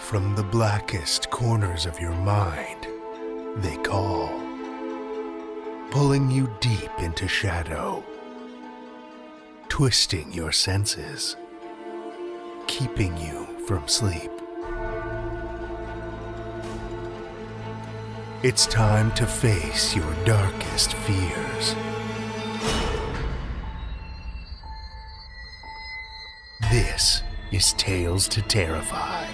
From the blackest corners of your mind, they call, pulling you deep into shadow, twisting your senses, keeping you from sleep. It's time to face your darkest fears. This is Tales to Terrify.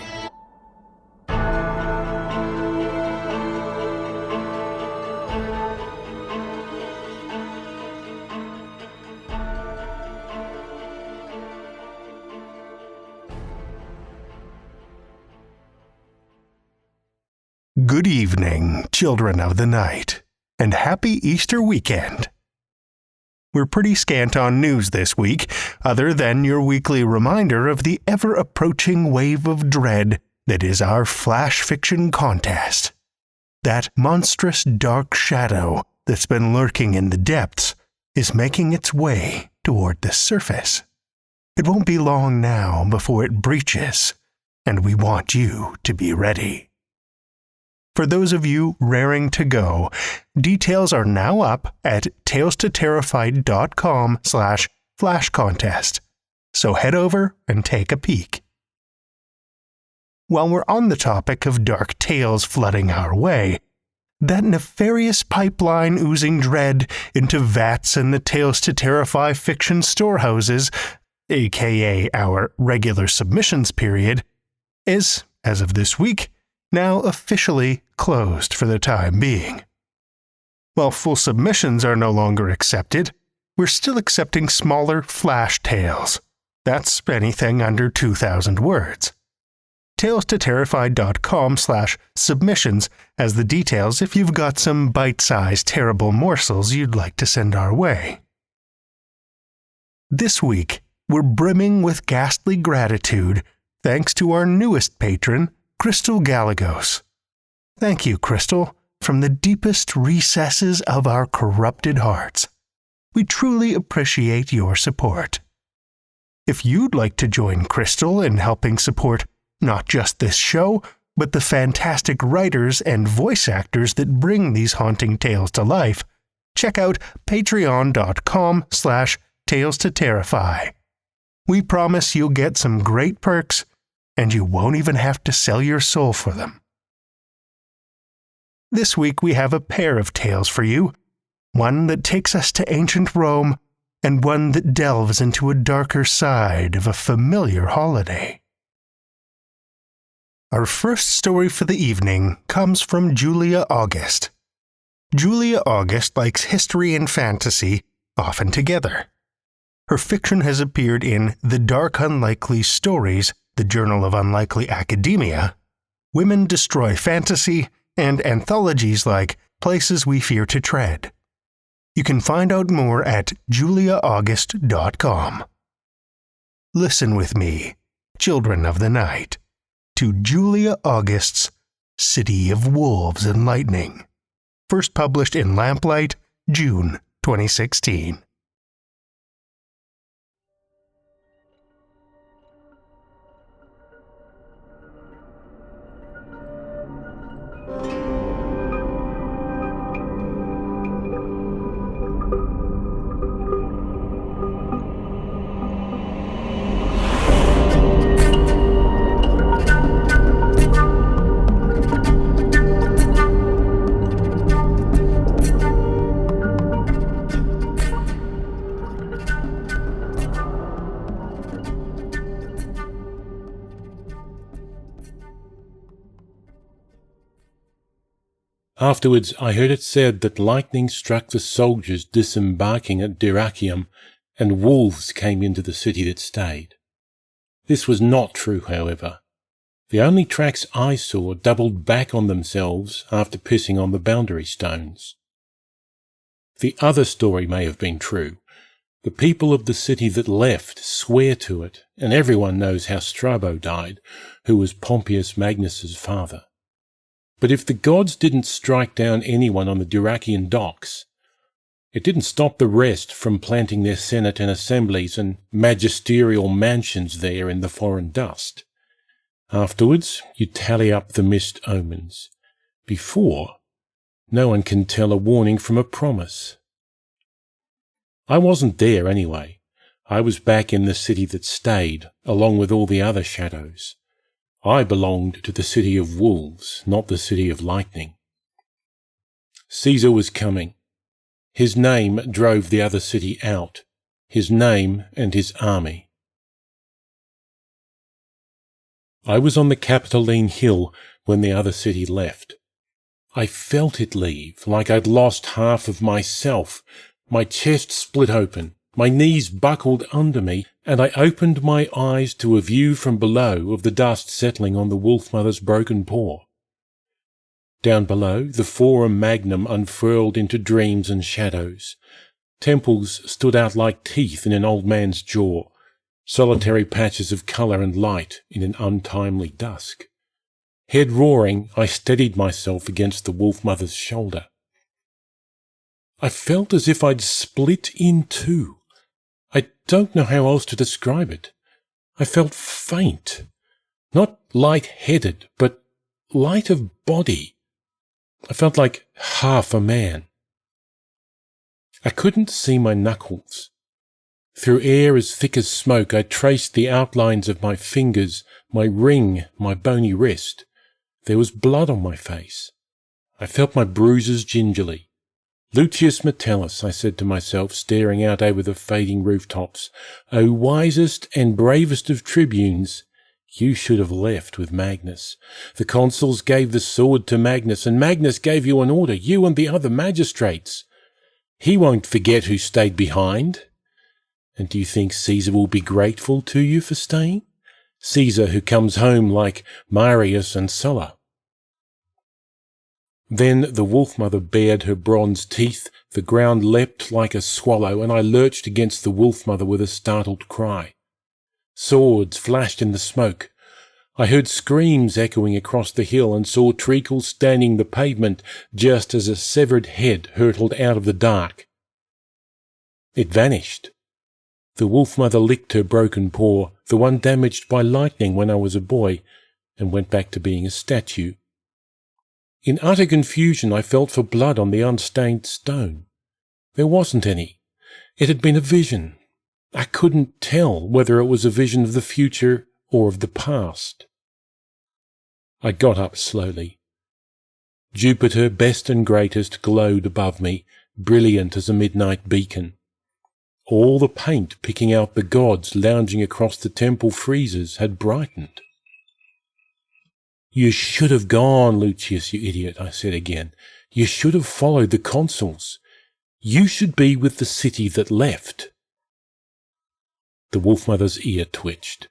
Good evening, children of the night, and happy Easter weekend. We're pretty scant on news this week, other than your weekly reminder of the ever-approaching wave of dread that is our flash fiction contest. That monstrous dark shadow that's been lurking in the depths is making its way toward the surface. It won't be long now before it breaches, and we want you to be ready. For those of you raring to go, details are now up at talestoterrify.com/flash contest, so head over and take a peek. While we're on the topic of dark tales flooding our way, that nefarious pipeline oozing dread into vats in the Tales to Terrify fiction storehouses, aka our regular submissions period, is, as of this week, now officially closed for the time being. While full submissions are no longer accepted, we're still accepting smaller flash tales. That's anything under 2,000 words. talestoterrify.com/submissions has the details if you've got some bite-sized terrible morsels you'd like to send our way. This week, we're brimming with ghastly gratitude thanks to our newest patron, Crystal Galagos. Thank you, Crystal, from the deepest recesses of our corrupted hearts. We truly appreciate your support. If you'd like to join Crystal in helping support not just this show, but the fantastic writers and voice actors that bring these haunting tales to life, check out patreon.com/tales to terrify. We promise you'll get some great perks, and you won't even have to sell your soul for them. This week we have a pair of tales for you, one that takes us to ancient Rome, and one that delves into a darker side of a familiar holiday. Our first story for the evening comes from Julia August. Julia August likes history and fantasy, often together. Her fiction has appeared in The Dark Unlikely Stories, the Journal of Unlikely Academia, Women Destroy Fantasy, and anthologies like Places We Fear to Tread. You can find out more at juliaaugust.com. Listen with me, children of the night, to Julia August's City of Wolves and Lightning, first published in Lamplight, June 2016. Afterwards I heard it said that lightning struck the soldiers disembarking at Dyrrachium, and wolves came into the city that stayed. This was not true, however. The only tracks I saw doubled back on themselves after pissing on the boundary stones. The other story may have been true. The people of the city that left swear to it, and everyone knows how Strabo died, who was Pompeius Magnus's father. But if the gods didn't strike down anyone on the Dyrrachian docks, it didn't stop the rest from planting their senate and assemblies and magisterial mansions there in the foreign dust. Afterwards, you tally up the missed omens. Before, no one can tell a warning from a promise. I wasn't there anyway. I was back in the city that stayed, along with all the other shadows. I belonged to the city of wolves, not the city of lightning. Caesar was coming. His name drove the other city out. His name and his army. I was on the Capitoline Hill when the other city left. I felt it leave, like I'd lost half of myself. My chest split open, my knees buckled under me, and I opened my eyes to a view from below of the dust settling on the wolf mother's broken paw. Down below, the Forum Magnum unfurled into dreams and shadows. Temples stood out like teeth in an old man's jaw, solitary patches of colour and light in an untimely dusk. Head roaring, I steadied myself against the wolf mother's shoulder. I felt as if I'd split in two. I don't know how else to describe it. I felt faint. Not light-headed, but light of body. I felt like half a man. I couldn't see my knuckles. Through air as thick as smoke, I traced the outlines of my fingers, my ring, my bony wrist. There was blood on my face. I felt my bruises gingerly. Lucius Metellus, I said to myself, staring out over the fading rooftops, O wisest and bravest of tribunes, you should have left with Magnus. The consuls gave the sword to Magnus, and Magnus gave you an order, you and the other magistrates. He won't forget who stayed behind. And do you think Caesar will be grateful to you for staying? Caesar who comes home like Marius and Sulla. Then the wolf mother bared her bronze teeth, the ground leapt like a swallow, and I lurched against the wolf mother with a startled cry. Swords flashed in the smoke. I heard screams echoing across the hill and saw treacle staining the pavement just as a severed head hurtled out of the dark. It vanished. The wolf mother licked her broken paw, the one damaged by lightning when I was a boy, and went back to being a statue. In utter confusion I felt for blood on the unstained stone. There wasn't any. It had been a vision. I couldn't tell whether it was a vision of the future or of the past. I got up slowly. Jupiter, best and greatest, glowed above me, brilliant as a midnight beacon. All the paint picking out the gods lounging across the temple friezes had brightened. You should have gone, Lucius, you idiot, I said again. You should have followed the consuls. You should be with the city that left. The wolf mother's ear twitched.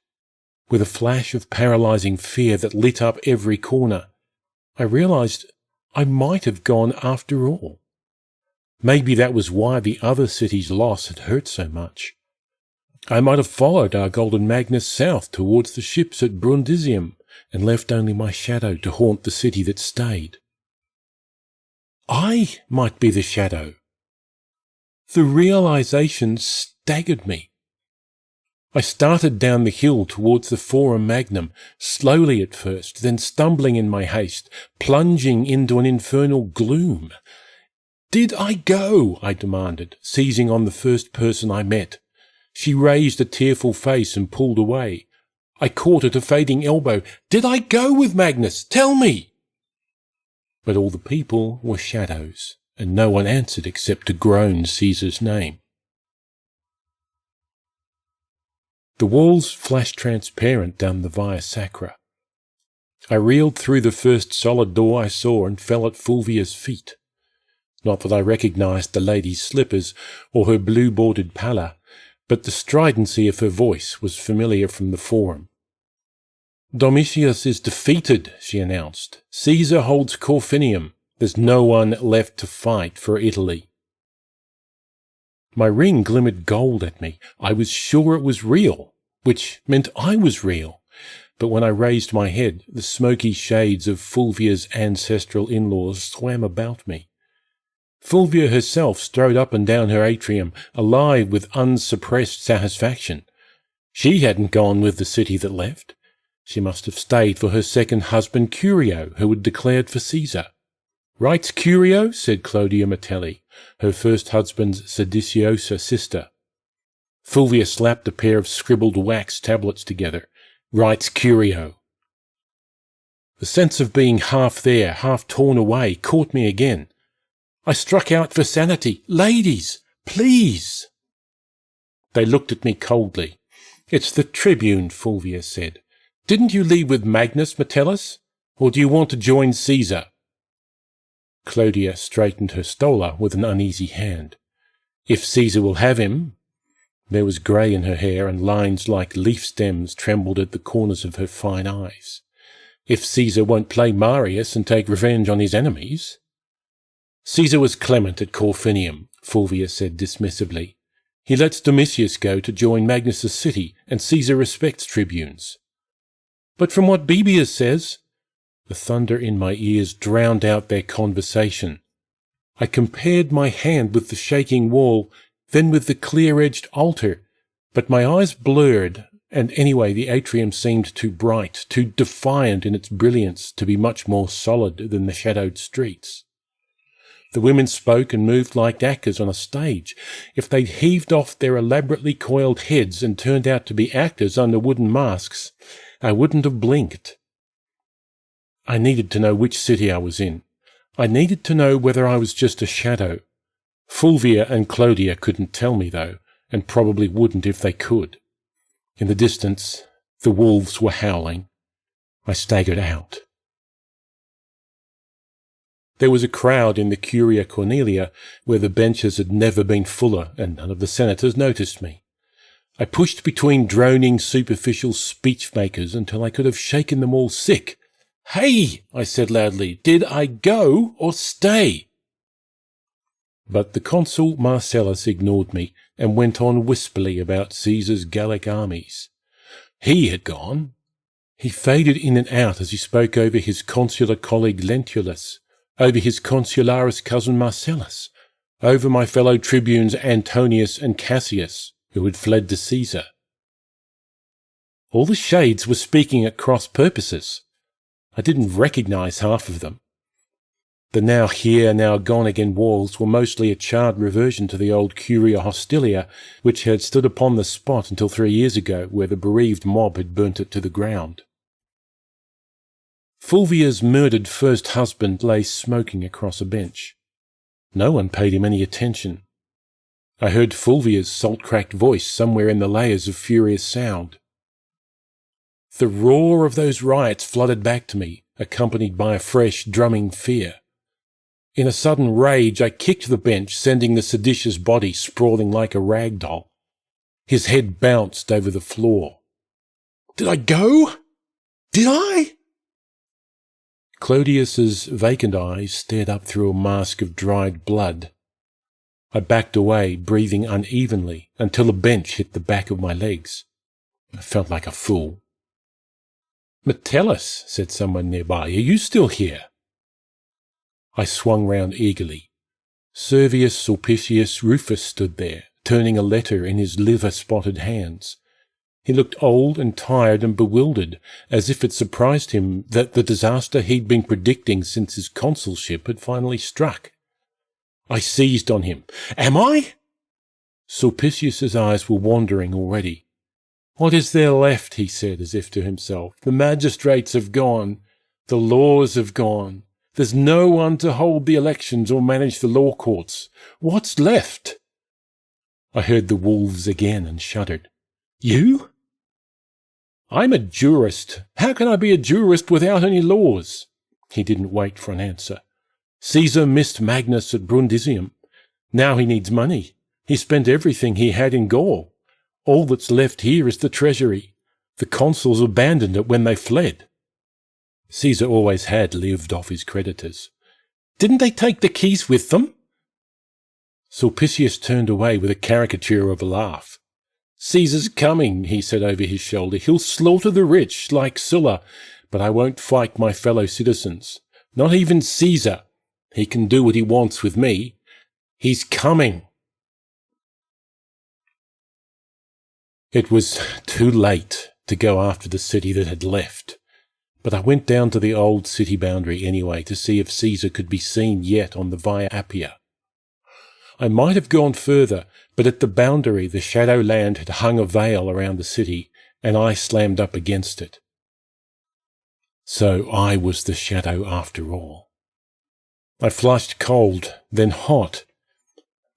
With a flash of paralysing fear that lit up every corner, I realised I might have gone after all. Maybe that was why the other city's loss had hurt so much. I might have followed our golden Magnus south towards the ships at Brundisium and left only my shadow to haunt the city that stayed. I might be the shadow. The realisation staggered me. I started down the hill towards the Forum Magnum, slowly at first, then stumbling in my haste, plunging into an infernal gloom. Did I go? I demanded, seizing on the first person I met. She raised a tearful face and pulled away. I caught at a fading elbow. Did I go with Magnus? Tell me! But all the people were shadows, and no one answered except to groan Caesar's name. The walls flashed transparent down the Via Sacra. I reeled through the first solid door I saw and fell at Fulvia's feet. Not that I recognised the lady's slippers or her blue-bordered pallor, but the stridency of her voice was familiar from the Forum. Domitius is defeated, she announced. Caesar holds Corfinium. There's no one left to fight for Italy. My ring glimmered gold at me. I was sure it was real, which meant I was real. But when I raised my head, the smoky shades of Fulvia's ancestral in-laws swam about me. Fulvia herself strode up and down her atrium, alive with unsuppressed satisfaction. She hadn't gone with the city that left. She must have stayed for her second husband Curio, who had declared for Caesar. Right, Curio, said Clodia Metelli, her first husband's sediciosa sister. Fulvia slapped a pair of scribbled wax tablets together. Right, Curio. The sense of being half there, half torn away, caught me again. I struck out for sanity. Ladies, please! They looked at me coldly. It's the Tribune, Fulvia said. Didn't you leave with Magnus Metellus? Or do you want to join Caesar? Clodia straightened her stola with an uneasy hand. If Caesar will have him. There was grey in her hair, and lines like leaf stems trembled at the corners of her fine eyes. If Caesar won't play Marius and take revenge on his enemies. Caesar was clement at Corfinium, Fulvia said dismissively. He lets Domitius go to join Magnus's city, and Caesar respects tribunes. But from what Bebius says, the thunder in my ears drowned out their conversation. I compared my hand with the shaking wall, then with the clear-edged altar, but my eyes blurred, and anyway the atrium seemed too bright, too defiant in its brilliance to be much more solid than the shadowed streets. The women spoke and moved like actors on a stage. If they'd heaved off their elaborately coiled heads and turned out to be actors under wooden masks, I wouldn't have blinked. I needed to know which city I was in. I needed to know whether I was just a shadow. Fulvia and Clodia couldn't tell me, though, and probably wouldn't if they could. In the distance, the wolves were howling. I staggered out. There was a crowd in the Curia Cornelia where the benches had never been fuller, and none of the senators noticed me. I pushed between droning superficial speech-makers until I could have shaken them all sick. "Hey!" I said loudly, "did I go or stay?" But the consul Marcellus ignored me and went on wispily about Caesar's Gallic armies. He had gone. He faded in and out as he spoke over his consular colleague Lentulus, over his consularis cousin Marcellus, over my fellow tribunes Antonius and Cassius, who had fled to Caesar. All the shades were speaking at cross purposes. I didn't recognise half of them. The now here, now gone again walls were mostly a charred reversion to the old Curia Hostilia, which had stood upon the spot until 3 years ago, where the bereaved mob had burnt it to the ground. Fulvia's murdered first husband lay smoking across a bench. No one paid him any attention. I heard Fulvia's salt-cracked voice somewhere in the layers of furious sound. The roar of those riots flooded back to me, accompanied by a fresh, drumming fear. In a sudden rage, I kicked the bench, sending the seditious body sprawling like a rag doll. His head bounced over the floor. "Did I go? Did I?" Clodius's vacant eyes stared up through a mask of dried blood. I backed away, breathing unevenly, until a bench hit the back of my legs. I felt like a fool. "Metellus," said someone nearby, "are you still here?" I swung round eagerly. Servius Sulpicius Rufus stood there, turning a letter in his liver-spotted hands. He looked old and tired and bewildered, as if it surprised him that the disaster he'd been predicting since his consulship had finally struck. I seized on him. "Am I?" Sulpicius's eyes were wandering already. "What is there left?" he said, as if to himself. "The magistrates have gone. The laws have gone. There's no one to hold the elections or manage the law courts. What's left?" I heard the wolves again and shuddered. "You?" "I'm a jurist. How can I be a jurist without any laws?" He didn't wait for an answer. "Caesar missed Magnus at Brundisium. Now he needs money. He spent everything he had in Gaul. All that's left here is the treasury. The consuls abandoned it when they fled." Caesar always had lived off his creditors. "Didn't they take the keys with them?" Sulpicius turned away with a caricature of a laugh. "Caesar's coming," he said over his shoulder. "He'll slaughter the rich, like Sulla, but I won't fight my fellow citizens. Not even Caesar. He can do what he wants with me. He's coming." It was too late. to go after the city that had left, but I went down to the old city boundary anyway to see if Caesar could be seen yet on the Via Appia. I might have gone further, but at the boundary the shadow land had hung a veil around the city, and I slammed up against it. So I was the shadow after all. I flushed cold, then hot,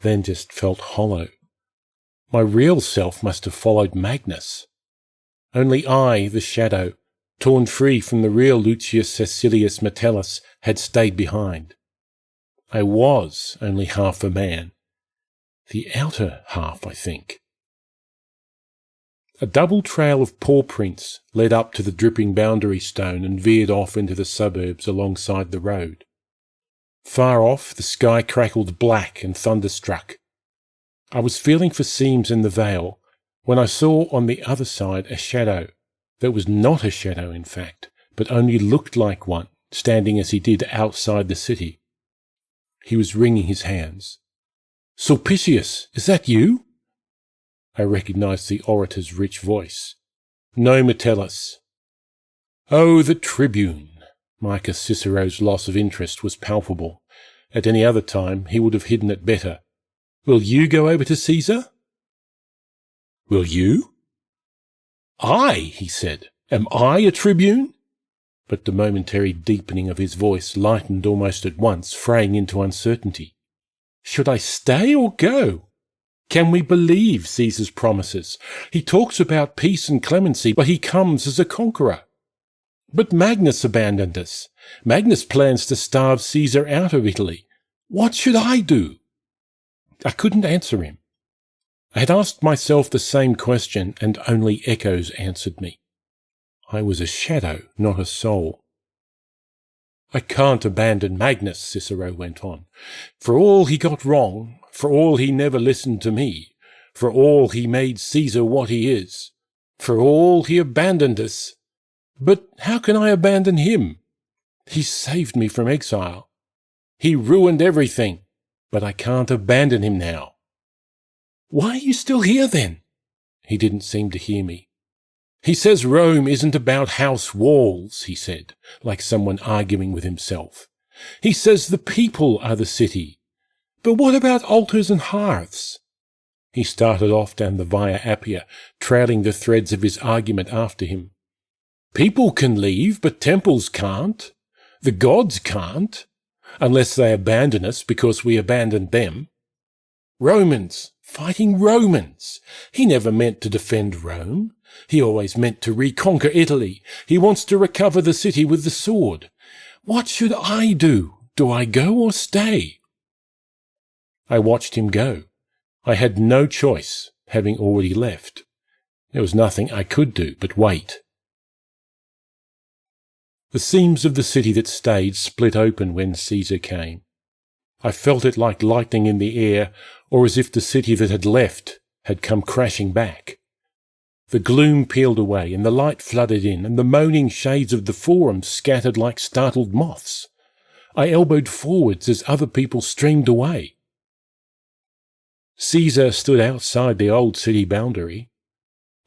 then just felt hollow. My real self must have followed Magnus. Only I, the shadow, torn free from the real Lucius Caecilius Metellus, had stayed behind. I was only half a man. The outer half, I think. A double trail of paw prints led up to the dripping boundary stone and veered off into the suburbs alongside the road. Far off, the sky crackled black and thunderstruck. I was feeling for seams in the veil when I saw on the other side a shadow that was not a shadow, in fact, but only looked like one, standing as he did outside the city. He was wringing his hands. "Sulpicius, is that you?" I recognized the orator's rich voice. "No, Metellus." "Oh, the tribune." Marcus Cicero's loss of interest was palpable. At any other time he would have hidden it better. "Will you go over to Caesar?" "Will you?" "I," he said. "Am I a tribune?" But the momentary deepening of his voice lightened almost at once, fraying into uncertainty. "Should I stay or go? Can we believe Caesar's promises? He talks about peace and clemency, but he comes as a conqueror. But Magnus abandoned us. Magnus plans to starve Caesar out of Italy. What should I do?" I couldn't answer him. I had asked myself the same question, and only echoes answered me. I was a shadow, not a soul. "I can't abandon Magnus," Cicero went on. "For all he got wrong, for all he never listened to me, for all he made Caesar what he is, for all he abandoned us. But how can I abandon him? He saved me from exile. He ruined everything, but I can't abandon him now." "Why are you still here, then?" He didn't seem to hear me. "He says Rome isn't about house walls," he said, like someone arguing with himself. "He says the people are the city. But what about altars and hearths?" He started off down the Via Appia, trailing the threads of his argument after him. "People can leave, but temples can't. The gods can't, unless they abandon us because we abandoned them. Romans, fighting Romans. He never meant to defend Rome. He always meant to reconquer Italy. He wants to recover the city with the sword. What should I do? Do I go or stay?" I watched him go. I had no choice, having already left. There was nothing I could do but wait. The seams of the city that stayed split open when Caesar came. I felt it like lightning in the air, or as if the city that had left had come crashing back. The gloom peeled away, and the light flooded in, and the moaning shades of the forum scattered like startled moths. I elbowed forwards as other people streamed away. Caesar stood outside the old city boundary.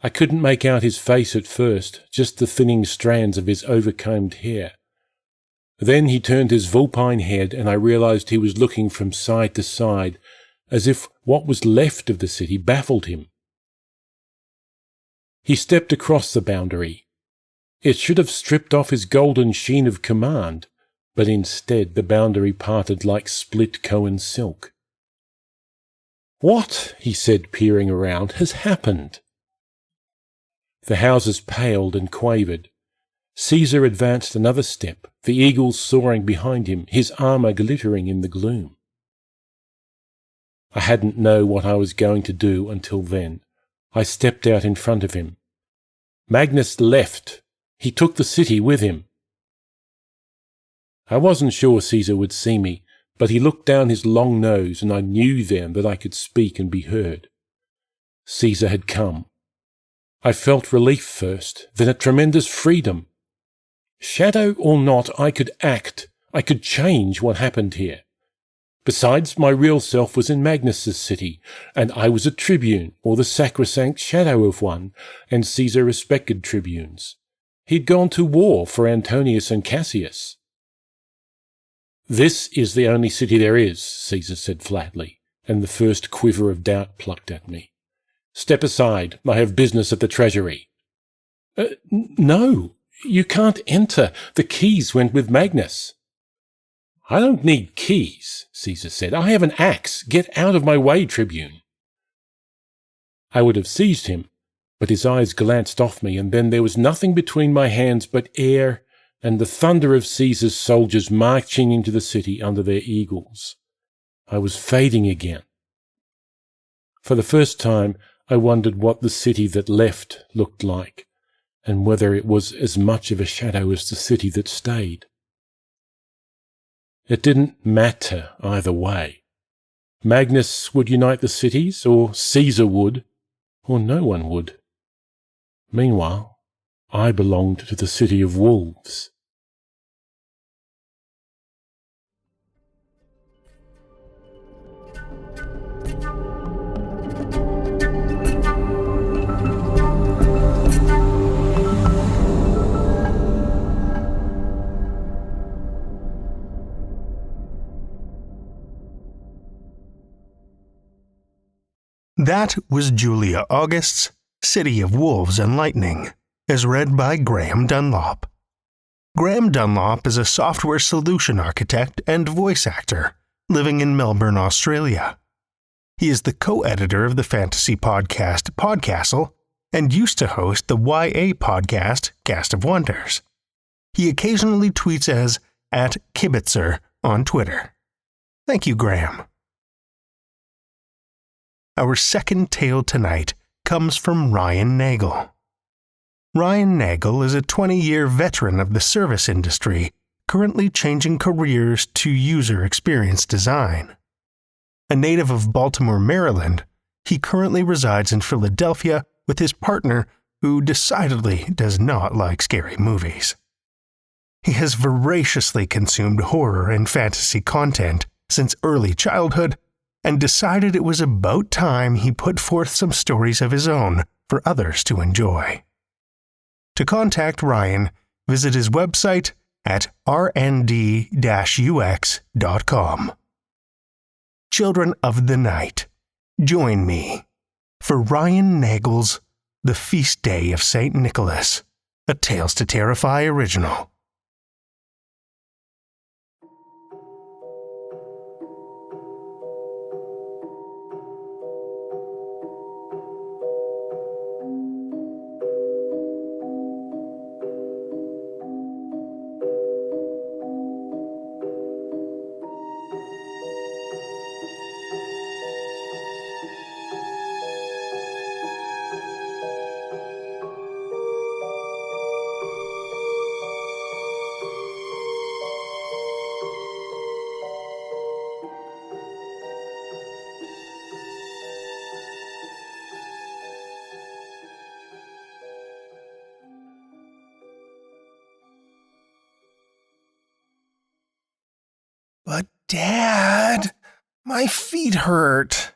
I couldn't make out his face at first, just the thinning strands of his overcombed hair. Then he turned his vulpine head, and I realized he was looking from side to side, as if what was left of the city baffled him. He stepped across the boundary. It should have stripped off his golden sheen of command, but instead the boundary parted like split Cohen silk. "What," he said, peering around, "has happened?" The houses paled and quavered. Caesar advanced another step, the eagles soaring behind him, his armour glittering in the gloom. I hadn't known what I was going to do until then. I stepped out in front of him. Magnus left. He took the city with him. I wasn't sure Caesar would see me, but he looked down his long nose, and I knew then that I could speak and be heard. Caesar had come. I felt relief first, then a tremendous freedom. Shadow or not, I could act. I could change what happened here. Besides, my real self was in Magnus's city, and I was a tribune, or the sacrosanct shadow of one, and Caesar respected tribunes. He'd gone to war for Antonius and Cassius. "This is the only city there is," Caesar said flatly, and the first quiver of doubt plucked at me. "Step aside, I have business at the treasury." No, you can't enter. The keys went with Magnus." "I don't need keys," Caesar said. "I have an axe. Get out of my way, tribune." I would have seized him, but his eyes glanced off me, and then there was nothing between my hands but air and the thunder of Caesar's soldiers marching into the city under their eagles. I was fading again. For the first time, I wondered what the city that left looked like, and whether it was as much of a shadow as the city that stayed. It didn't matter either way. Magnus would unite the cities, or Caesar would, or no one would. Meanwhile, I belonged to the city of wolves. That was Julia August's City of Wolves and Lightning, as read by Graeme Dunlop. Graeme Dunlop is a software solution architect and voice actor living in Melbourne, Australia. He is the co-editor of the fantasy podcast Podcastle and used to host the YA podcast Cast of Wonders. He occasionally tweets as @Kibitzer on Twitter. Thank you, Graeme. Our second tale tonight comes from Ryan Nagle. Ryan Nagle is a 20-year veteran of the service industry, currently changing careers to user experience design. A native of Baltimore, Maryland, he currently resides in Philadelphia with his partner, who decidedly does not like scary movies. He has voraciously consumed horror and fantasy content since early childhood and decided it was about time he put forth some stories of his own for others to enjoy. To contact Ryan, visit his website at rnd-ux.com. Children of the Night, join me for Ryan Nagle's The Feast Day of St. Nicholas, a Tales to Terrify original. But, Dad, my feet hurt.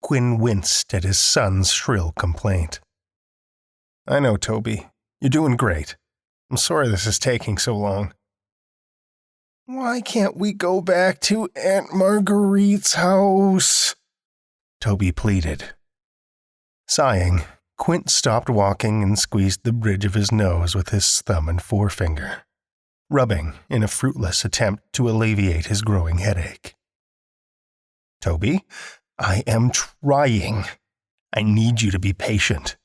Quinn winced at his son's shrill complaint. I know, Toby. You're doing great. I'm sorry this is taking so long. Why can't we go back to Aunt Marguerite's house? Toby pleaded. Sighing, Quint stopped walking and squeezed the bridge of his nose with his thumb and forefinger, rubbing in a fruitless attempt to alleviate his growing headache. Toby, I am trying. I need you to be patient.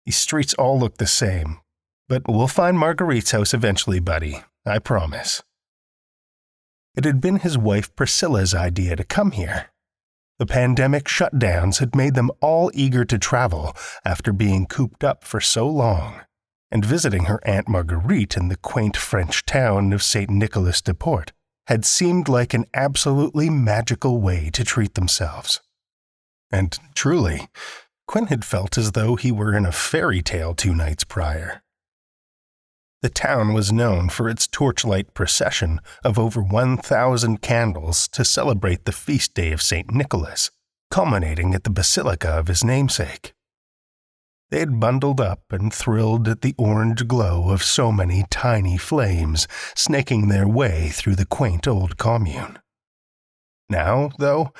These streets all look the same, but we'll find Marguerite's house eventually, buddy. I promise. It had been his wife Priscilla's idea to come here. The pandemic shutdowns had made them all eager to travel after being cooped up for so long, and visiting her Aunt Marguerite in the quaint French town of St. Nicholas de Port had seemed like an absolutely magical way to treat themselves. And truly, Quinn had felt as though he were in a fairy tale 2 nights prior. The town was known for its torchlight procession of over 1,000 candles to celebrate the feast day of St. Nicholas, culminating at the basilica of his namesake. They had bundled up and thrilled at the orange glow of so many tiny flames snaking their way through the quaint old commune. Now, though,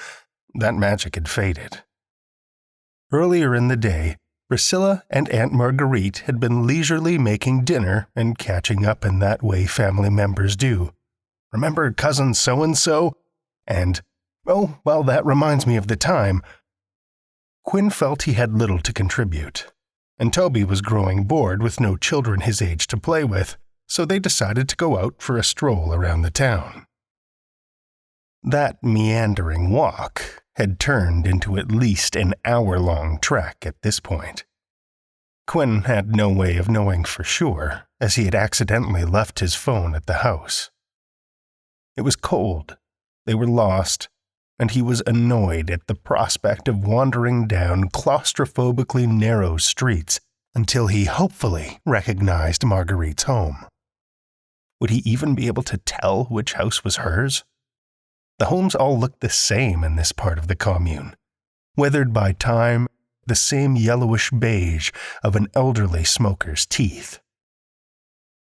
that magic had faded. Earlier in the day, Priscilla and Aunt Marguerite had been leisurely making dinner and catching up in that way family members do. Remember cousin so-and-so? And, oh, well, that reminds me of the time. Quinn felt he had little to contribute, and Toby was growing bored with no children his age to play with, so they decided to go out for a stroll around the town. That meandering walk had turned into at least an hour-long trek at this point. Quinn had no way of knowing for sure, as he had accidentally left his phone at the house. It was cold, they were lost, and he was annoyed at the prospect of wandering down claustrophobically narrow streets until he hopefully recognized Marguerite's home. Would he even be able to tell which house was hers? The homes all looked the same in this part of the commune, weathered by time, the same yellowish beige of an elderly smoker's teeth.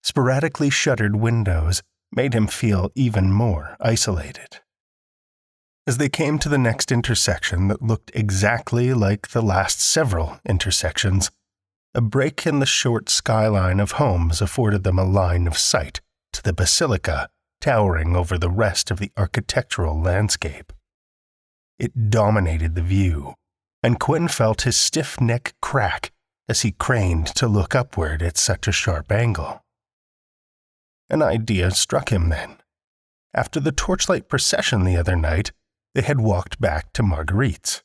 Sporadically shuttered windows made him feel even more isolated. As they came to the next intersection that looked exactly like the last several intersections, a break in the short skyline of homes afforded them a line of sight to the basilica towering over the rest of the architectural landscape. It dominated the view, and Quinn felt his stiff neck crack as he craned to look upward at such a sharp angle. An idea struck him then. After the torchlight procession the other night, they had walked back to Marguerite's.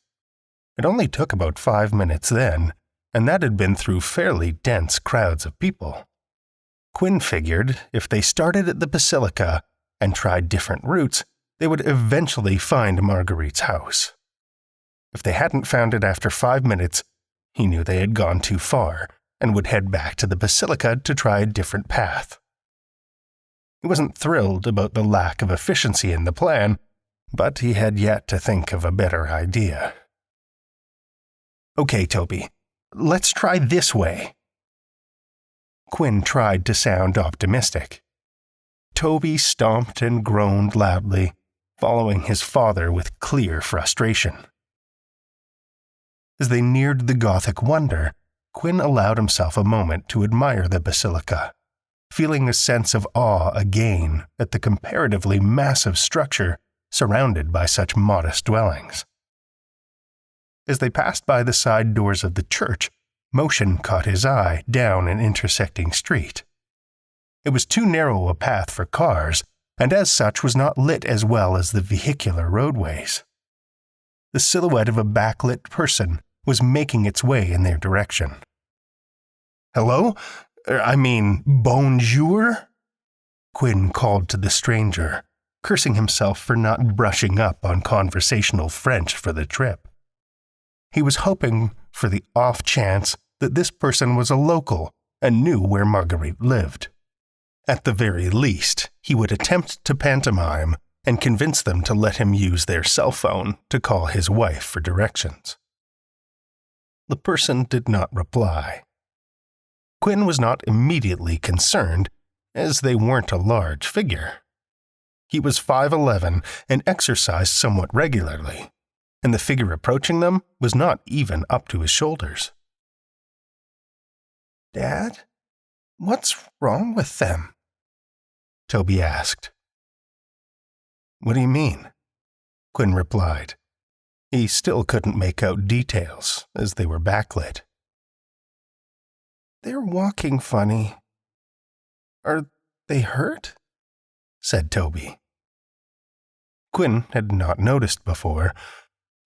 It only took about 5 minutes then, and that had been through fairly dense crowds of people. Quinn figured if they started at the basilica and tried different routes, they would eventually find Marguerite's house. If they hadn't found it after 5 minutes, he knew they had gone too far and would head back to the basilica to try a different path. He wasn't thrilled about the lack of efficiency in the plan, but he had yet to think of a better idea. "Okay, Toby, let's try this way." Quinn tried to sound optimistic. Toby stomped and groaned loudly, following his father with clear frustration. As they neared the Gothic wonder, Quinn allowed himself a moment to admire the basilica, feeling a sense of awe again at the comparatively massive structure surrounded by such modest dwellings. As they passed by the side doors of the church, motion caught his eye down an intersecting street. It was too narrow a path for cars, and as such was not lit as well as the vehicular roadways. The silhouette of a backlit person was making its way in their direction. "Hello? Bonjour?" Quinn called to the stranger, cursing himself for not brushing up on conversational French for the trip. He was hoping for the off chance that this person was a local and knew where Marguerite lived. At the very least, he would attempt to pantomime and convince them to let him use their cell phone to call his wife for directions. The person did not reply. Quinn was not immediately concerned, as they weren't a large figure. He was 5'11" and exercised somewhat regularly, and the figure approaching them was not even up to his shoulders. "Dad, what's wrong with them?" Toby asked. "What do you mean?" Quinn replied. He still couldn't make out details, as they were backlit. "They're walking funny. Are they hurt?" said Toby. Quinn had not noticed before,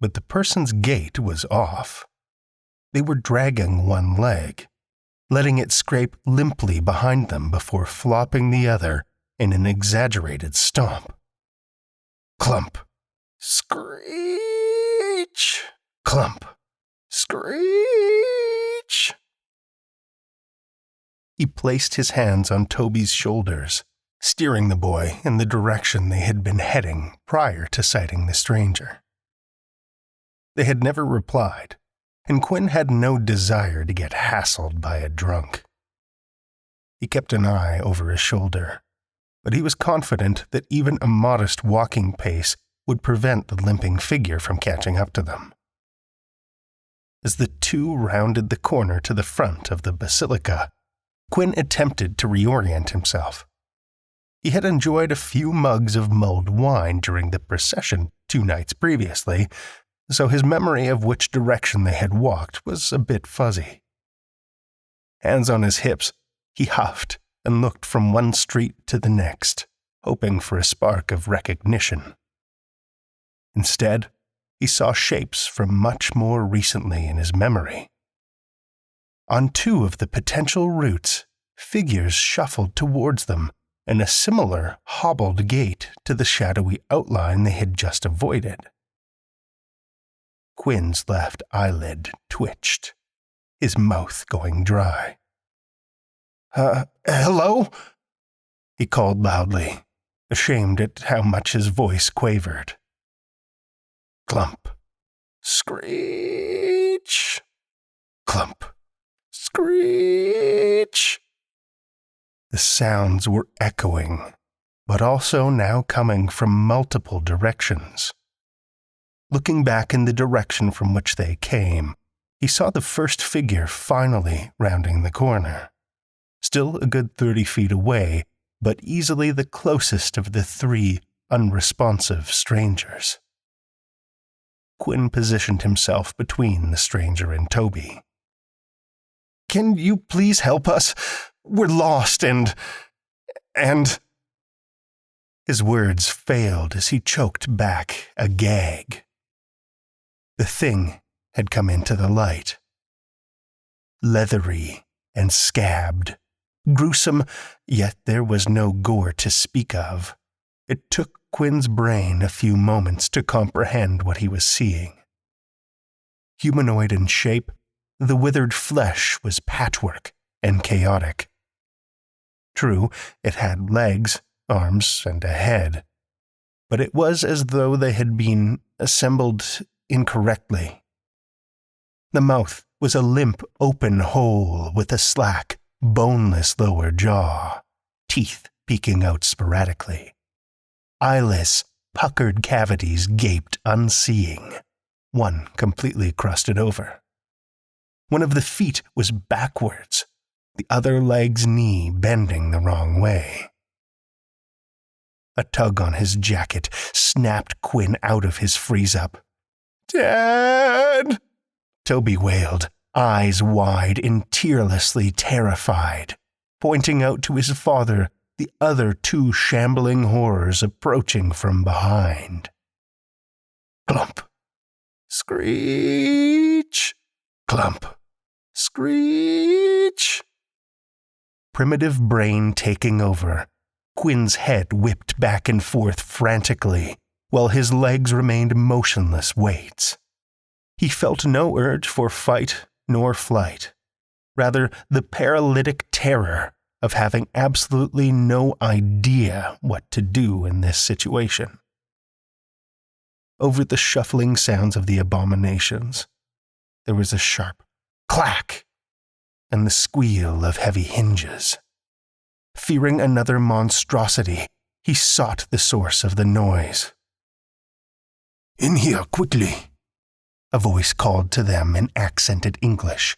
but the person's gait was off. They were dragging one leg, letting it scrape limply behind them before flopping the other in an exaggerated stomp. Clump. Screech. Clump. Screech. He placed his hands on Toby's shoulders, steering the boy in the direction they had been heading prior to sighting the stranger. They had never replied, and Quinn had no desire to get hassled by a drunk. He kept an eye over his shoulder, but he was confident that even a modest walking pace would prevent the limping figure from catching up to them. As the two rounded the corner to the front of the basilica, Quinn attempted to reorient himself. He had enjoyed a few mugs of mulled wine during the procession 2 nights previously, so his memory of which direction they had walked was a bit fuzzy. Hands on his hips, he huffed and looked from one street to the next, hoping for a spark of recognition. Instead, he saw shapes from much more recently in his memory. On 2 of the potential routes, figures shuffled towards them in a similar hobbled gait to the shadowy outline they had just avoided. Quinn's left eyelid twitched, his mouth going dry. Hello?" he called loudly, ashamed at how much his voice quavered. Clump. Screech. Clump. Screech. The sounds were echoing, but also now coming from multiple directions. Looking back in the direction from which they came, he saw the first figure finally rounding the corner. Still a good 30 feet away, but easily the closest of the 3 unresponsive strangers. Quinn positioned himself between the stranger and Toby. "Can you please help us? We're lost and... His words failed as he choked back a gag. The thing had come into the light. Leathery and scabbed. Gruesome, yet there was no gore to speak of. It took Quinn's brain a few moments to comprehend what he was seeing. Humanoid in shape, the withered flesh was patchwork and chaotic. True, it had legs, arms, and a head, but it was as though they had been assembled incorrectly. The mouth was a limp, open hole with a slack, boneless lower jaw, teeth peeking out sporadically. Eyeless, puckered cavities gaped unseeing, one completely crusted over. One of the feet was backwards, the other leg's knee bending the wrong way. A tug on his jacket snapped Quinn out of his freeze-up. "Dad!" Toby wailed, eyes wide and tearlessly terrified, pointing out to his father the other 2 shambling horrors approaching from behind. Clump. Screech. Clump. Screech. Primitive brain taking over, Quinn's head whipped back and forth frantically, while his legs remained motionless weights. He felt no urge for fight nor flight, rather the paralytic terror of having absolutely no idea what to do in this situation. Over the shuffling sounds of the abominations, there was a sharp clack and the squeal of heavy hinges. Fearing another monstrosity, he sought the source of the noise. "In here, quickly," a voice called to them in accented English.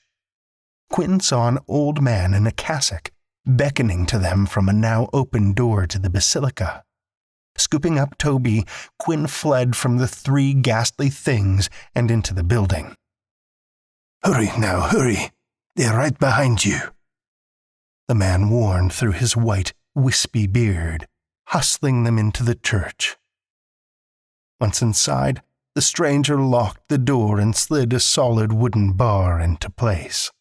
Quinn saw an old man in a cassock beckoning to them from a now open door to the basilica. Scooping up Toby, Quinn fled from the 3 ghastly things and into the building. "Hurry now, hurry. They're right behind you," the man warned through his white, wispy beard, hustling them into the church. Once inside, the stranger locked the door and slid a solid wooden bar into place.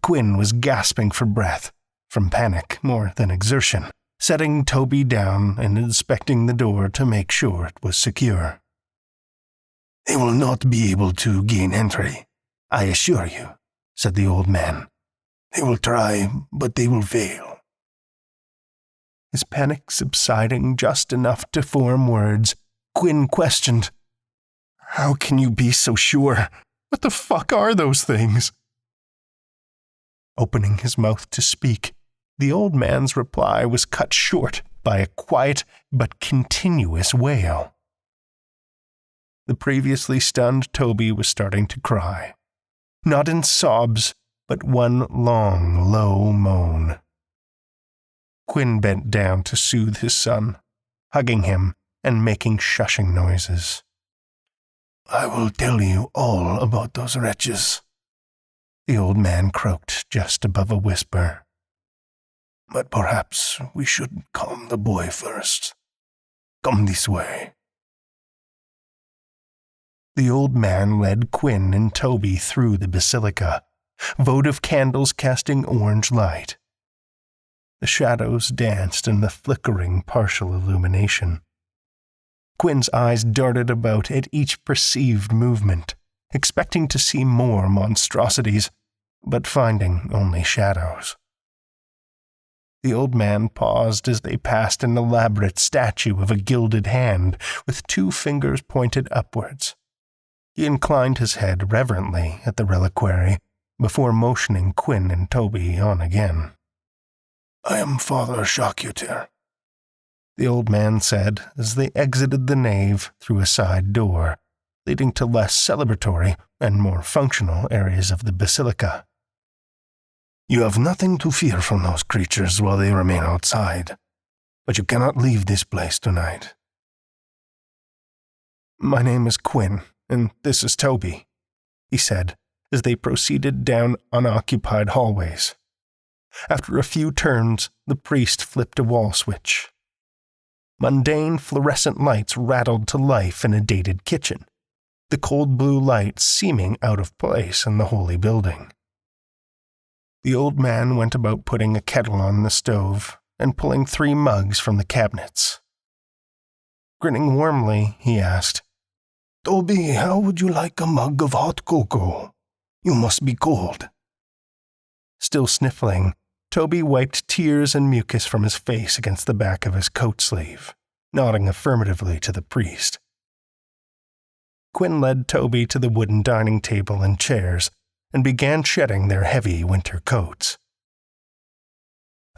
Quinn was gasping for breath, from panic more than exertion, setting Toby down and inspecting the door to make sure it was secure. "They will not be able to gain entry, I assure you," said the old man. They will try, but they will fail. His panic subsiding just enough to form words, Quinn questioned, "How can you be so sure? What the fuck are those things?" Opening his mouth to speak, the old man's reply was cut short by a quiet but continuous wail. The previously stunned Toby was starting to cry, not in sobs, but one long, low moan. Quinn bent down to soothe his son, hugging him and making shushing noises. "I will tell you all about those wretches," the old man croaked just above a whisper. "But perhaps we should calm the boy first. Come this way." The old man led Quinn and Toby through the basilica, votive candles casting orange light. The shadows danced in the flickering partial illumination. Quinn's eyes darted about at each perceived movement, expecting to see more monstrosities, but finding only shadows. The old man paused as they passed an elaborate statue of a gilded hand with 2 fingers pointed upwards. He inclined his head reverently at the reliquary before motioning Quinn and Toby on again. "I am Father Chacuter," the old man said as they exited the nave through a side door, leading to less celebratory and more functional areas of the basilica. "You have nothing to fear from those creatures while they remain outside, but you cannot leave this place tonight." "My name is Quinn, and this is Toby," he said as they proceeded down unoccupied hallways. After a few turns, the priest flipped a wall switch. Mundane fluorescent lights rattled to life in a dated kitchen, the cold blue light seeming out of place in the holy building. The old man went about putting a kettle on the stove and pulling 3 mugs from the cabinets. Grinning warmly, he asked, "Toby, how would you like a mug of hot cocoa? You must be cold." Still sniffling, Toby wiped tears and mucus from his face against the back of his coat sleeve, nodding affirmatively to the priest. Quinn led Toby to the wooden dining table and chairs and began shedding their heavy winter coats.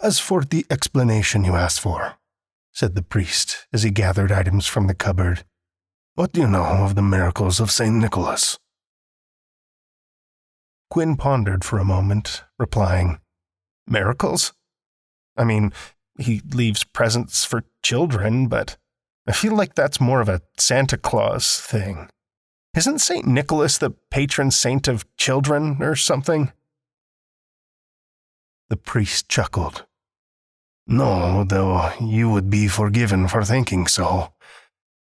"As for the explanation you asked for," said the priest as he gathered items from the cupboard, "what do you know of the miracles of St. Nicholas?" Quinn pondered for a moment, replying, "Miracles? I mean, he leaves presents for children, but I feel like that's more of a Santa Claus thing. Isn't St. Nicholas the patron saint of children or something?" The priest chuckled. "No, though you would be forgiven for thinking so.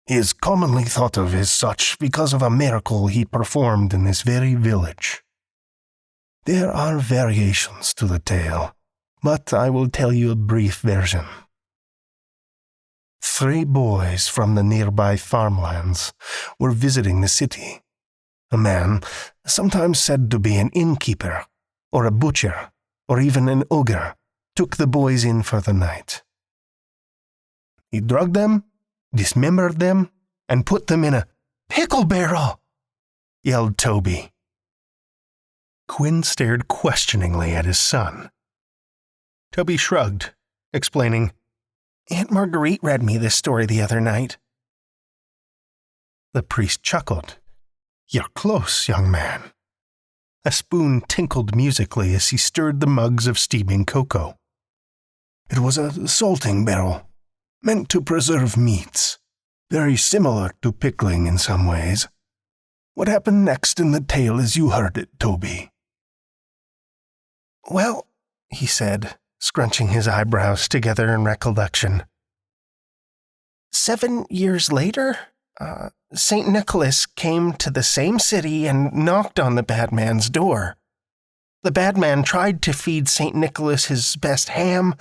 He is commonly thought of as such because of a miracle he performed in this very village. There are variations to the tale, but I will tell you a brief version. 3 boys from the nearby farmlands were visiting the city. A man, sometimes said to be an innkeeper, or a butcher, or even an ogre, took the boys in for the night. He drugged them, dismembered them, and put them in a pickle barrel," yelled Toby. Quinn stared questioningly at his son. Toby shrugged, explaining, "Aunt Marguerite read me this story the other night." The priest chuckled. "You're close, young man." A spoon tinkled musically as he stirred the mugs of steaming cocoa. "It was a salting barrel, meant to preserve meats, very similar to pickling in some ways. What happened next in the tale as you heard it, Toby?" "Well," he said, scrunching his eyebrows together in recollection. 7 years later, St. Nicholas came to the same city and knocked on the bad man's door. The bad man tried to feed St. Nicholas his best ham,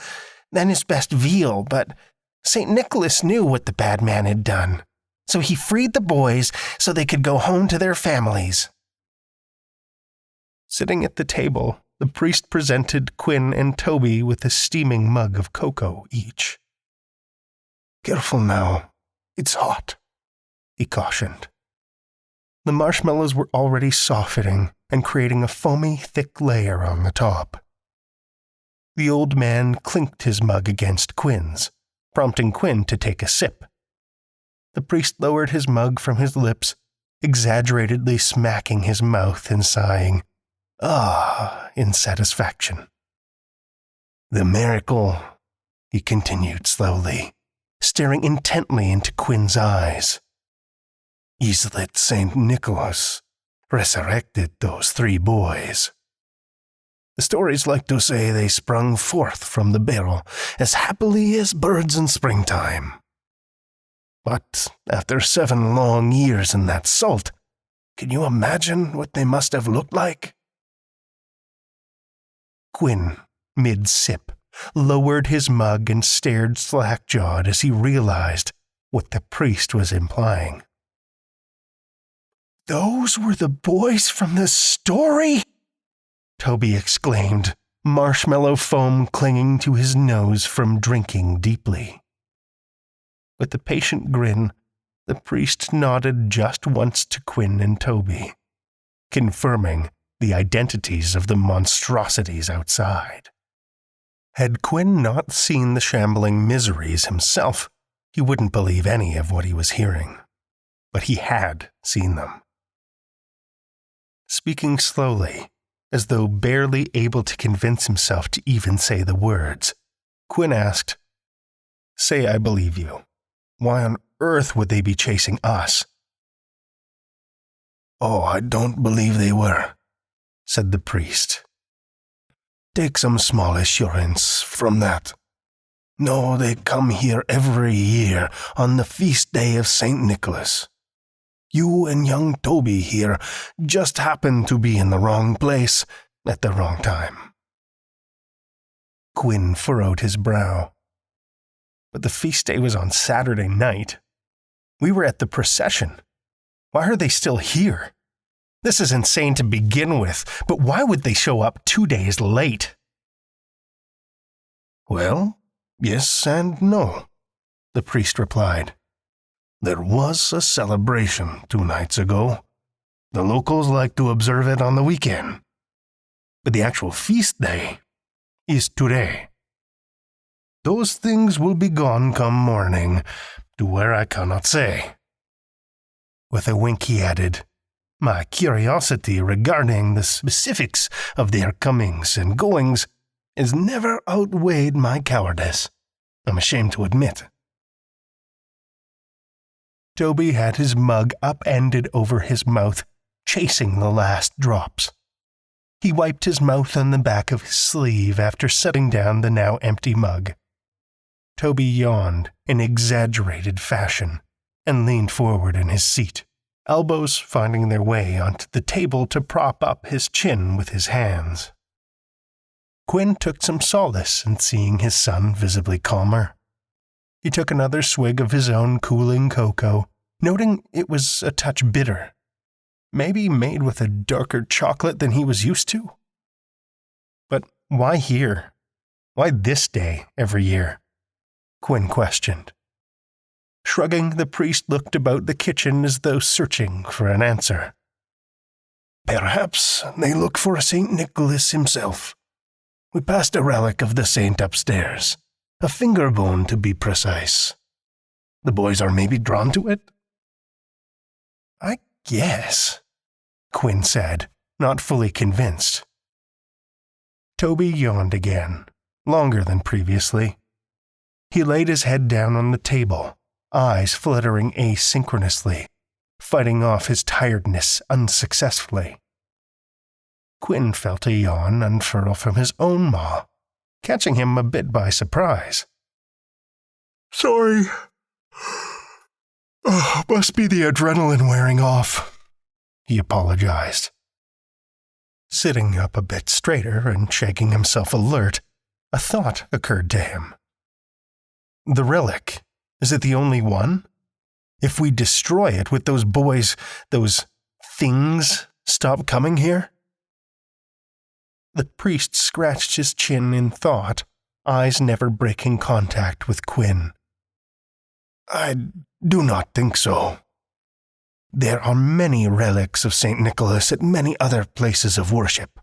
then his best veal, but St. Nicholas knew what the bad man had done, so he freed the boys so they could go home to their families." Sitting at the table, the priest presented Quinn and Toby with a steaming mug of cocoa each. "Careful now, it's hot," he cautioned. The marshmallows were already softening and creating a foamy, thick layer on the top. The old man clinked his mug against Quinn's, prompting Quinn to take a sip. The priest lowered his mug from his lips, exaggeratedly smacking his mouth and sighing, "Ah," in satisfaction. "The miracle," he continued slowly, staring intently into Quinn's eyes, "is that St. Nicholas resurrected those 3 boys. The stories like to say they sprung forth from the barrel as happily as birds in springtime. But after 7 long years in that salt, can you imagine what they must have looked like?" Quinn, mid-sip, lowered his mug and stared slack-jawed as he realized what the priest was implying. "Those were the boys from the story?" Toby exclaimed, marshmallow foam clinging to his nose from drinking deeply. With a patient grin, the priest nodded just once to Quinn and Toby, confirming the identities of the monstrosities outside. Had Quinn not seen the shambling miseries himself, he wouldn't believe any of what he was hearing. But he had seen them. Speaking slowly, as though barely able to convince himself to even say the words, Quinn asked, "Say I believe you. Why on earth would they be chasing us?" "Oh, I don't believe they were," said the priest. "Take some small assurance from that. No, they come here every year on the feast day of St. Nicholas. You and young Toby here just happen to be in the wrong place at the wrong time." Quinn furrowed his brow. But the feast day was on Saturday night. We were at the procession. Why are they still here? This is insane to begin with, but why would they show up 2 days late? "Well, yes and no," the priest replied. "There was a celebration 2 nights ago. The locals like to observe it on the weekend. But the actual feast day is today. Those things will be gone come morning, to where I cannot say." With a wink he added, "My curiosity regarding the specifics of their comings and goings has never outweighed my cowardice, I'm ashamed to admit." Toby had his mug upended over his mouth, chasing the last drops. He wiped his mouth on the back of his sleeve after setting down the now empty mug. Toby yawned in exaggerated fashion and leaned forward in his seat, elbows finding their way onto the table to prop up his chin with his hands. Quinn took some solace in seeing his son visibly calmer. He took another swig of his own cooling cocoa, noting it was a touch bitter, maybe made with a darker chocolate than he was used to. But why here? Why this day every year? Quinn questioned. Shrugging, the priest looked about the kitchen as though searching for an answer. "Perhaps they look for St. Nicholas himself. We passed a relic of the saint upstairs, a finger bone to be precise. The boys are maybe drawn to it?" "I guess," Quinn said, not fully convinced. Toby yawned again, longer than previously. He laid his head down on the table, eyes fluttering asynchronously, fighting off his tiredness unsuccessfully. Quinn felt a yawn unfurl from his own maw, catching him a bit by surprise. "Sorry. Must be the adrenaline wearing off," he apologized. Sitting up a bit straighter and shaking himself alert, a thought occurred to him. The relic, is it the only one? If we destroy it, would those boys, those things, stop coming here? The priest scratched his chin in thought, eyes never breaking contact with Quinn. "I do not think so. There are many relics of St. Nicholas at many other places of worship."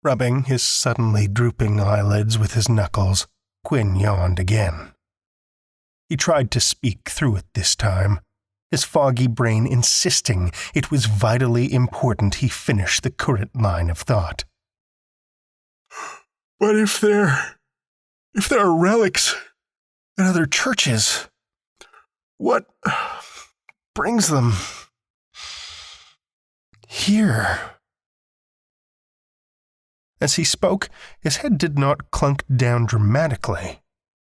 Rubbing his suddenly drooping eyelids with his knuckles, Quinn yawned again. He tried to speak through it this time, his foggy brain insisting it was vitally important he finish the current line of thought. "But if there are relics in other churches, what brings them here?" As he spoke, his head did not clunk down dramatically.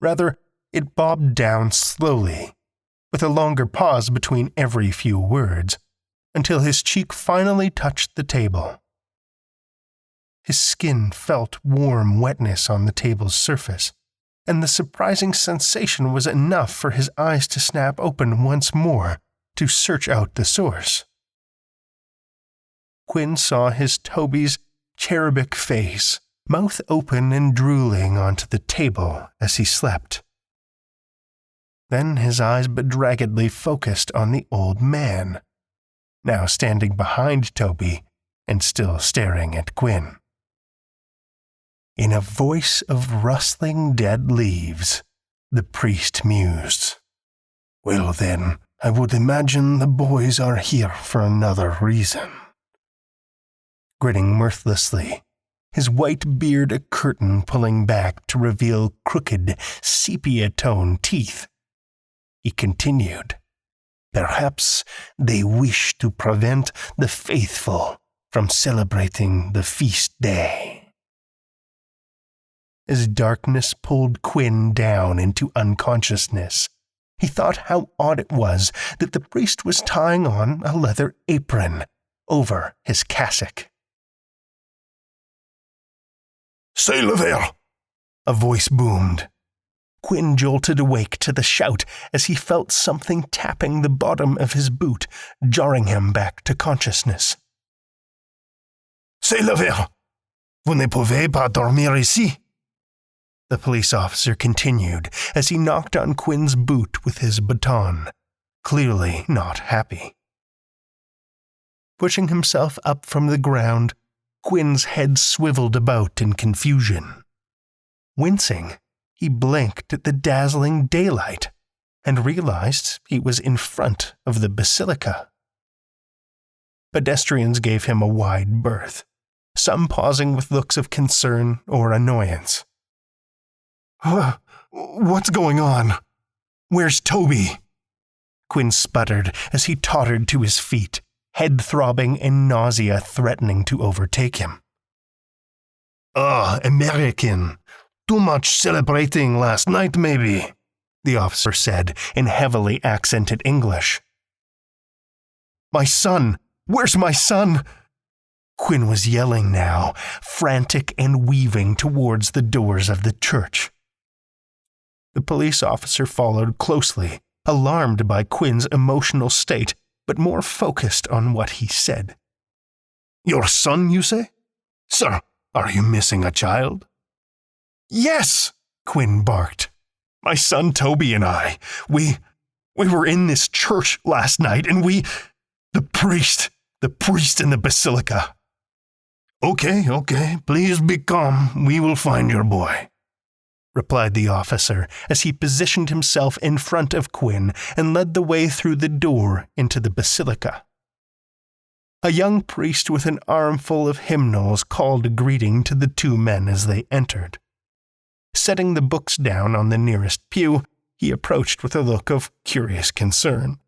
Rather, it bobbed down slowly, with a longer pause between every few words, until his cheek finally touched the table. His skin felt warm wetness on the table's surface, and the surprising sensation was enough for his eyes to snap open once more to search out the source. Quinn saw his Toby's cherubic face, mouth open and drooling onto the table as he slept. Then his eyes bedraggedly focused on the old man, now standing behind Toby and still staring at Quinn. In a voice of rustling dead leaves, the priest mused, "Well then, I would imagine the boys are here for another reason." Grinning mirthlessly, his white beard a curtain pulling back to reveal crooked, sepia-toned teeth, he continued, "Perhaps they wish to prevent the faithful from celebrating the feast day." As darkness pulled Quinn down into unconsciousness, he thought how odd it was that the priest was tying on a leather apron over his cassock. "C'est le verre!" a voice boomed. Quinn jolted awake to the shout as he felt something tapping the bottom of his boot, jarring him back to consciousness. "C'est le verre! Vous ne pouvez pas dormir ici!" The police officer continued as he knocked on Quinn's boot with his baton, clearly not happy. Pushing himself up from the ground, Quinn's head swiveled about in confusion. Wincing, he blinked at the dazzling daylight and realized he was in front of the basilica. Pedestrians gave him a wide berth, some pausing with looks of concern or annoyance. "What's going on? Where's Toby?" Quinn sputtered as he tottered to his feet, head throbbing and nausea threatening to overtake him. American. Too much celebrating last night, maybe," the officer said in heavily accented English. "My son! Where's my son?" Quinn was yelling now, frantic and weaving towards the doors of the church. The police officer followed closely, alarmed by Quinn's emotional state, but more focused on what he said. "Your son, you say? Sir, are you missing a child?" "Yes," Quinn barked. "My son Toby and I, we were in this church last night and the priest in the basilica." Okay, please be calm. We will find your boy," replied the officer as he positioned himself in front of Quinn and led the way through the door into the basilica. A young priest with an armful of hymnals called a greeting to the two men as they entered. Setting the books down on the nearest pew, he approached with a look of curious concern.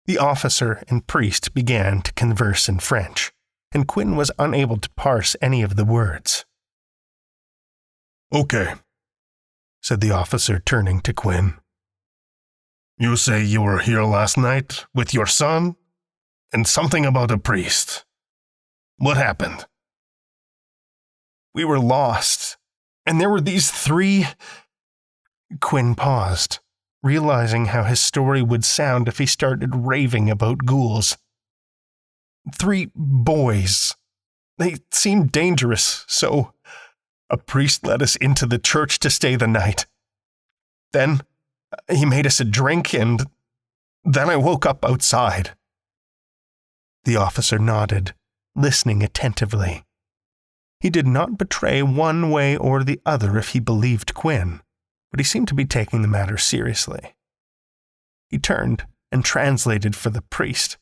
The officer and priest began to converse in French, and Quinn was unable to parse any of the words. "Okay," said the officer, turning to Quinn. "You say you were here last night with your son, and something about a priest. What happened?" "We were lost, and there were these 3... Quinn paused, realizing how his story would sound if he started raving about ghouls. 3 boys. They seemed dangerous, so a priest led us into the church to stay the night. Then he made us a drink, and then I woke up outside." The officer nodded, listening attentively. He did not betray one way or the other if he believed Quinn, but he seemed to be taking the matter seriously. He turned and translated for the priest,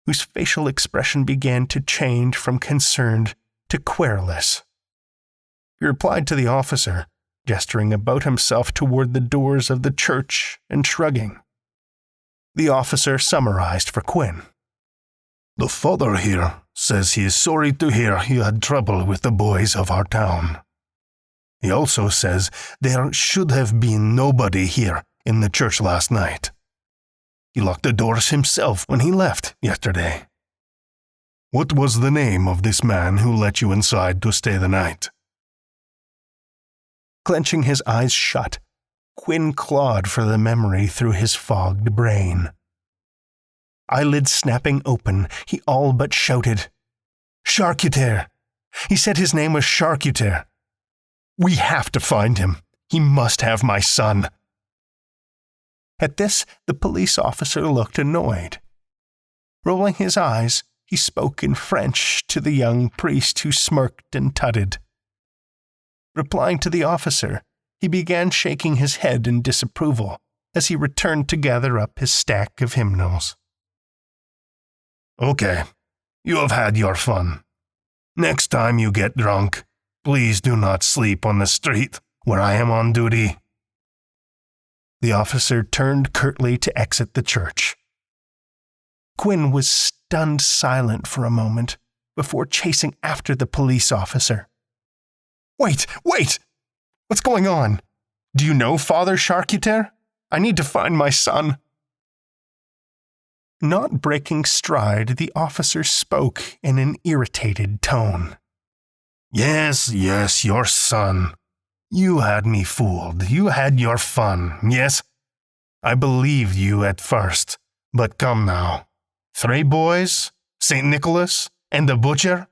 whose facial expression began to change from concerned to querulous. He replied to the officer, gesturing about himself toward the doors of the church and shrugging. The officer summarized for Quinn. "The father here says he is sorry to hear you had trouble with the boys of our town. He also says there should have been nobody here in the church last night. He locked the doors himself when he left yesterday. What was the name of this man who let you inside to stay the night?" Clenching his eyes shut, Quinn clawed for the memory through his fogged brain. Eyelids snapping open, he all but shouted, "Charcuter! He said his name was Charcuter. We have to find him. He must have my son." At this, the police officer looked annoyed. Rolling his eyes, he spoke in French to the young priest who smirked and tutted. Replying to the officer, he began shaking his head in disapproval as he returned to gather up his stack of hymnals. "Okay, you have had your fun. Next time you get drunk, please do not sleep on the street where I am on duty." The officer turned curtly to exit the church. Quinn was stunned silent for a moment before chasing after the police officer. Wait! What's going on? Do you know Father Charcuter? I need to find my son." Not breaking stride, the officer spoke in an irritated tone. Yes, your son. You had me fooled. You had your fun, yes? I believed you at first, but come now. 3 boys, St. Nicholas, and the butcher?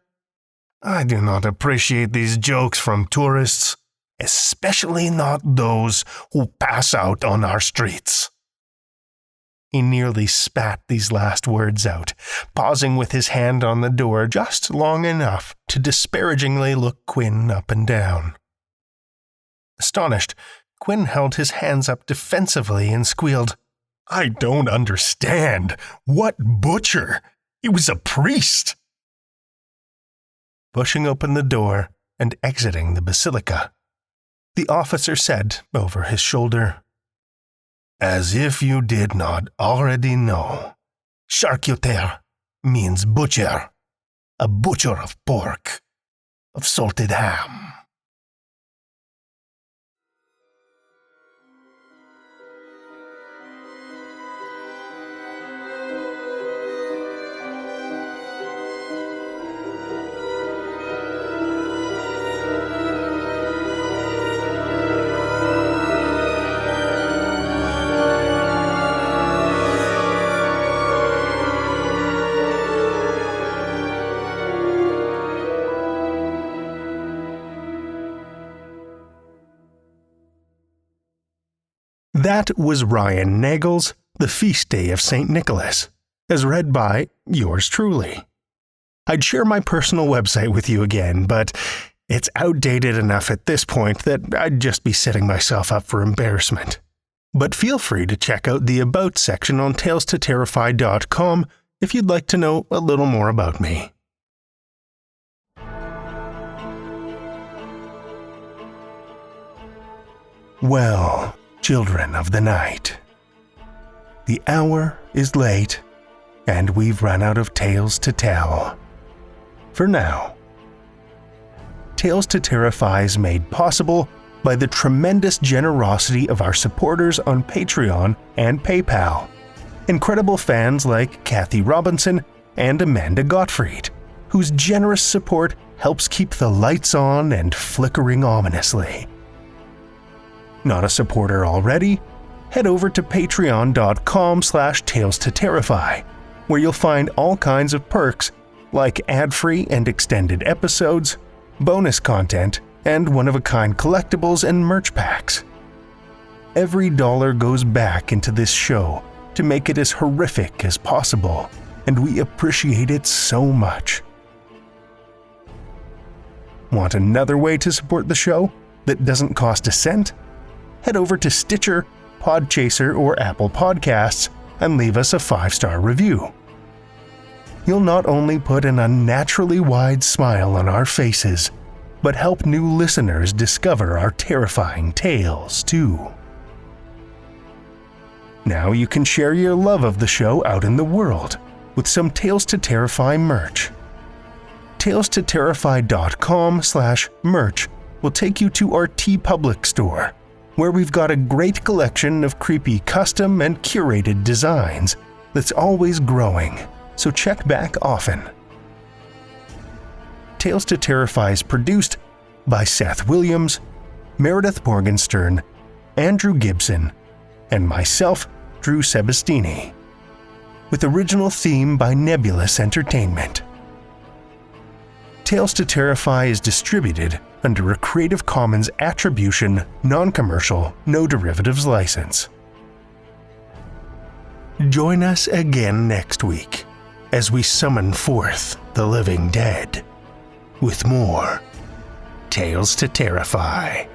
I do not appreciate these jokes from tourists, especially not those who pass out on our streets. He nearly spat these last words out, pausing with his hand on the door just long enough to disparagingly look Quinn up and down. Astonished, Quinn held his hands up defensively and squealed, "I don't understand. What butcher? He was a priest." Pushing open the door and exiting the basilica, the officer said over his shoulder, "As if you did not already know, charcuter means butcher, a butcher of pork, of salted ham." That was Ryan Nagle's The Feast Day of St. Nicholas, as read by yours truly. I'd share my personal website with you again, but it's outdated enough at this point that I'd just be setting myself up for embarrassment. But feel free to check out the About section on TalesToTerrify.com if you'd like to know a little more about me. Well, children of the night, the hour is late, and we've run out of tales to tell. For now. Tales to Terrify is made possible by the tremendous generosity of our supporters on Patreon and PayPal. Incredible fans like Kathy Robinson and Amanda Gottfried, whose generous support helps keep the lights on and flickering ominously. Not a supporter already? Head over to patreon.com/talestoterrify, where you'll find all kinds of perks, like ad-free and extended episodes, bonus content, and one-of-a-kind collectibles and merch packs. Every dollar goes back into this show to make it as horrific as possible, and we appreciate it so much. Want another way to support the show that doesn't cost a cent? Head over to Stitcher, Podchaser, or Apple Podcasts and leave us a 5-star review. You'll not only put an unnaturally wide smile on our faces, but help new listeners discover our terrifying tales too. Now you can share your love of the show out in the world with some Tales to Terrify merch. TalesToTerrify.com/merch will take you to our TeePublic store, where we've got a great collection of creepy custom and curated designs that's always growing, so check back often. Tales to Terrify is produced by Seth Williams, Meredith Morgenstern, Andrew Gibson, and myself, Drew Sebesteny, with original theme by Nebulous Entertainment. Tales to Terrify is distributed under a Creative Commons Attribution, Non-Commercial, No Derivatives license. Join us again next week as we summon forth the living dead with more Tales to Terrify.